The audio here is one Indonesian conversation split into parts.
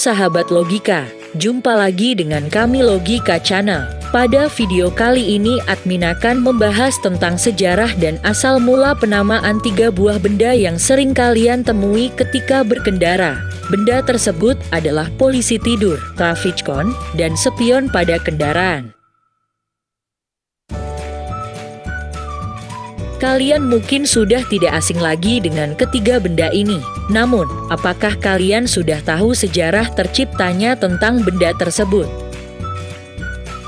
sahabat logika, jumpa lagi dengan kami Logika Channel. Pada video kali ini admin akan membahas tentang sejarah dan asal mula penamaan 3 buah benda yang sering kalian temui ketika berkendara. Benda tersebut adalah polisi tidur, traffic cone, dan spion pada kendaraan. Kalian mungkin sudah tidak asing lagi dengan ketiga benda ini. Namun, apakah kalian sudah tahu sejarah terciptanya tentang benda tersebut?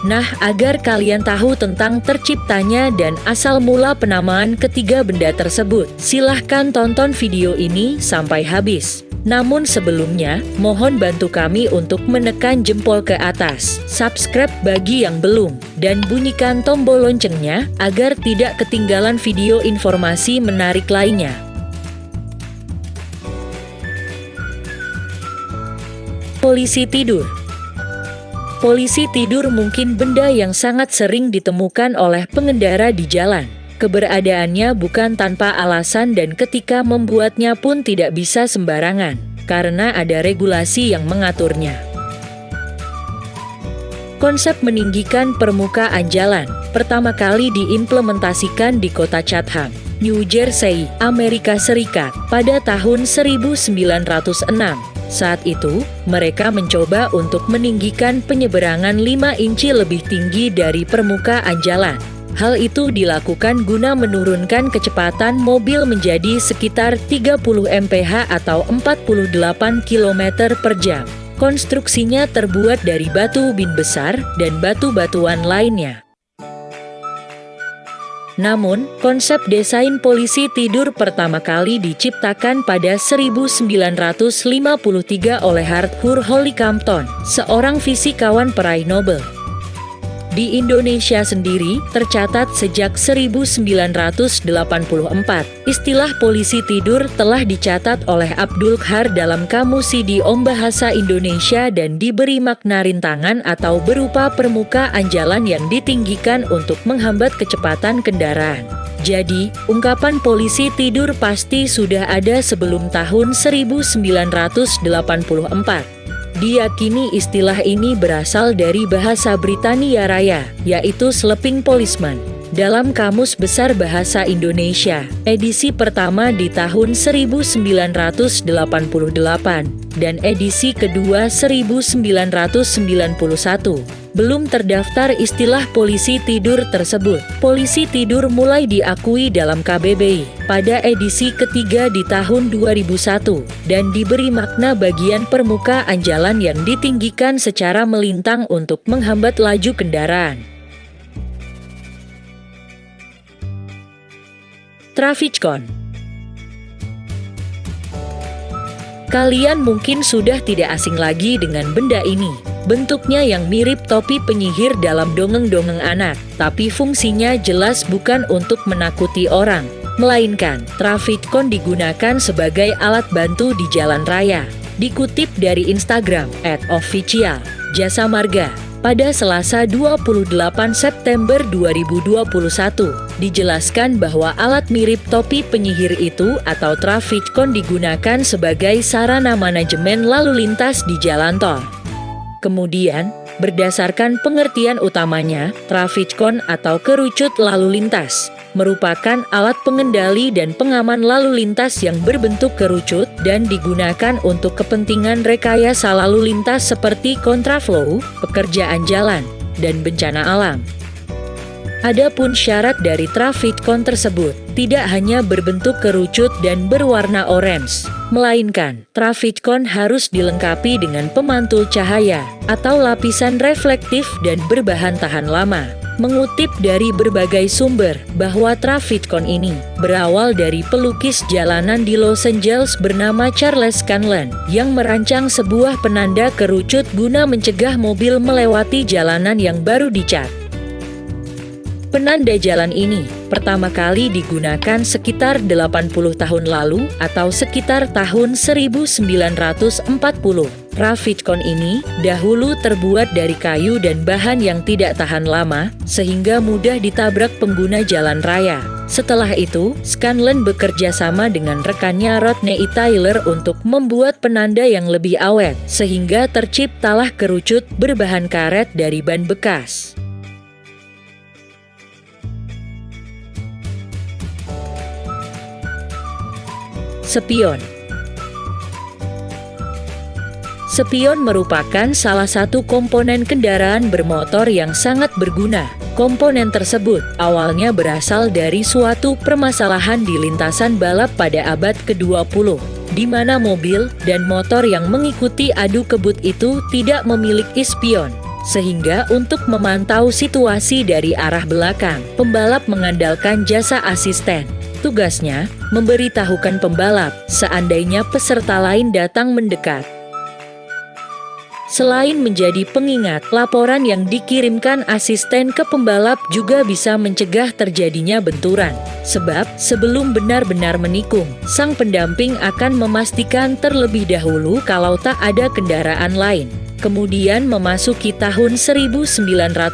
Nah, agar kalian tahu tentang terciptanya dan asal mula penamaan ketiga benda tersebut, silahkan tonton video ini sampai habis. Namun sebelumnya, mohon bantu kami untuk menekan jempol ke atas, subscribe bagi yang belum, dan bunyikan tombol loncengnya agar tidak ketinggalan video informasi menarik lainnya. Polisi tidur. Polisi tidur mungkin benda yang sangat sering ditemukan oleh pengendara di jalan. Keberadaannya bukan tanpa alasan dan ketika membuatnya pun tidak bisa sembarangan, karena ada regulasi yang mengaturnya. Konsep meninggikan permukaan jalan pertama kali diimplementasikan di kota Chatham, New Jersey, Amerika Serikat pada tahun 1906. Saat itu, mereka mencoba untuk meninggikan penyeberangan 5 inci lebih tinggi dari permukaan jalan. Hal itu dilakukan guna menurunkan kecepatan mobil menjadi sekitar 30 mph atau 48 km per jam. Konstruksinya terbuat dari batu bin besar dan batu-batuan lainnya. Namun, konsep desain polisi tidur pertama kali diciptakan pada 1953 oleh Arthur Holly-Compton, seorang fisikawan peraih Nobel. Di Indonesia sendiri, tercatat sejak 1984, istilah polisi tidur telah dicatat oleh Abdul Khar dalam Kamus Idiom Bahasa Indonesia dan diberi makna rintangan atau berupa permukaan jalan yang ditinggikan untuk menghambat kecepatan kendaraan. Jadi, ungkapan polisi tidur pasti sudah ada sebelum tahun 1984. Diyakini istilah ini berasal dari bahasa Britania Raya, yaitu sleeping policeman. Dalam Kamus Besar Bahasa Indonesia, edisi pertama di tahun 1988, dan edisi kedua 1991, belum terdaftar istilah polisi tidur tersebut. Polisi tidur mulai diakui dalam KBBI pada edisi ketiga di tahun 2001, dan diberi makna bagian permukaan jalan yang ditinggikan secara melintang untuk menghambat laju kendaraan. Traffic cone. Kalian mungkin sudah tidak asing lagi dengan benda ini. Bentuknya yang mirip topi penyihir dalam dongeng-dongeng anak, tapi fungsinya jelas bukan untuk menakuti orang, melainkan traffic cone digunakan sebagai alat bantu di jalan raya. Dikutip dari Instagram @official_jasa_marga, pada Selasa 28 September 2021, dijelaskan bahwa alat mirip topi penyihir itu atau traffic cone digunakan sebagai sarana manajemen lalu lintas di jalan tol. Kemudian, berdasarkan pengertian utamanya, traffic cone atau kerucut lalu lintas merupakan alat pengendali dan pengaman lalu lintas yang berbentuk kerucut dan digunakan untuk kepentingan rekayasa lalu lintas seperti kontraflow, pekerjaan jalan, dan bencana alam. Adapun syarat dari traffic cone tersebut tidak hanya berbentuk kerucut dan berwarna orange, melainkan traffic cone harus dilengkapi dengan pemantul cahaya atau lapisan reflektif dan berbahan tahan lama. Mengutip dari berbagai sumber bahwa traffic cone ini berawal dari pelukis jalanan di Los Angeles bernama Charles Scanlan yang merancang sebuah penanda kerucut guna mencegah mobil melewati jalanan yang baru dicat. Penanda jalan ini pertama kali digunakan sekitar 80 tahun lalu atau sekitar tahun 1940. Traffic cone ini dahulu terbuat dari kayu dan bahan yang tidak tahan lama, sehingga mudah ditabrak pengguna jalan raya. Setelah itu, Scanlon bekerja sama dengan rekannya Rodney Tyler untuk membuat penanda yang lebih awet, sehingga terciptalah kerucut berbahan karet dari ban bekas. Spion. Spion merupakan salah satu komponen kendaraan bermotor yang sangat berguna. Komponen tersebut awalnya berasal dari suatu permasalahan di lintasan balap pada abad ke-20, di mana mobil dan motor yang mengikuti adu kebut itu tidak memiliki spion. Sehingga untuk memantau situasi dari arah belakang, pembalap mengandalkan jasa asisten. Tugasnya, memberitahukan pembalap seandainya peserta lain datang mendekat. Selain menjadi pengingat, laporan yang dikirimkan asisten ke pembalap juga bisa mencegah terjadinya benturan. Sebab, sebelum benar-benar menikung, sang pendamping akan memastikan terlebih dahulu kalau tak ada kendaraan lain. Kemudian memasuki tahun 1911,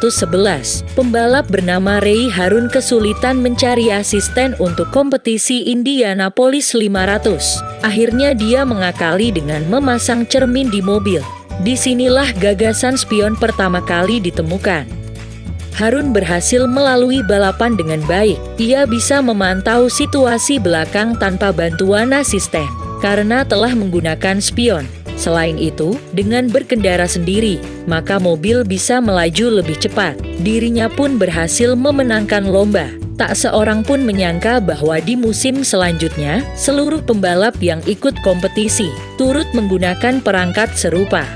pembalap bernama Ray Harun kesulitan mencari asisten untuk kompetisi Indianapolis 500. Akhirnya dia mengakali dengan memasang cermin di mobil. Disinilah gagasan spion pertama kali ditemukan. Harun berhasil melalui balapan dengan baik. Ia bisa memantau situasi belakang tanpa bantuan asisten, karena telah menggunakan spion. Selain itu, dengan berkendara sendiri, maka mobil bisa melaju lebih cepat. Dirinya pun berhasil memenangkan lomba. Tak seorang pun menyangka bahwa di musim selanjutnya, seluruh pembalap yang ikut kompetisi turut menggunakan perangkat serupa.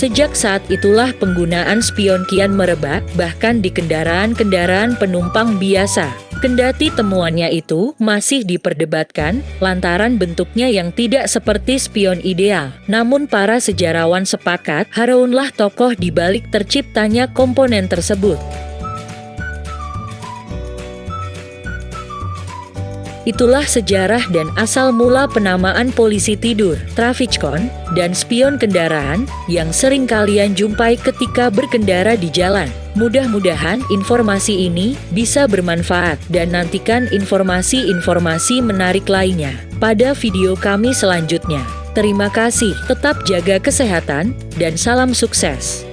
Sejak saat itulah penggunaan spion kian merebak, bahkan di kendaraan-kendaraan penumpang biasa. Kendati temuannya itu masih diperdebatkan, lantaran bentuknya yang tidak seperti spion ideal. Namun para sejarawan sepakat, Harunlah tokoh di balik terciptanya komponen tersebut. Itulah sejarah dan asal mula penamaan polisi tidur, traffic cone, dan spion kendaraan yang sering kalian jumpai ketika berkendara di jalan. Mudah-mudahan informasi ini bisa bermanfaat dan nantikan informasi-informasi menarik lainnya pada video kami selanjutnya. Terima kasih, tetap jaga kesehatan, dan salam sukses.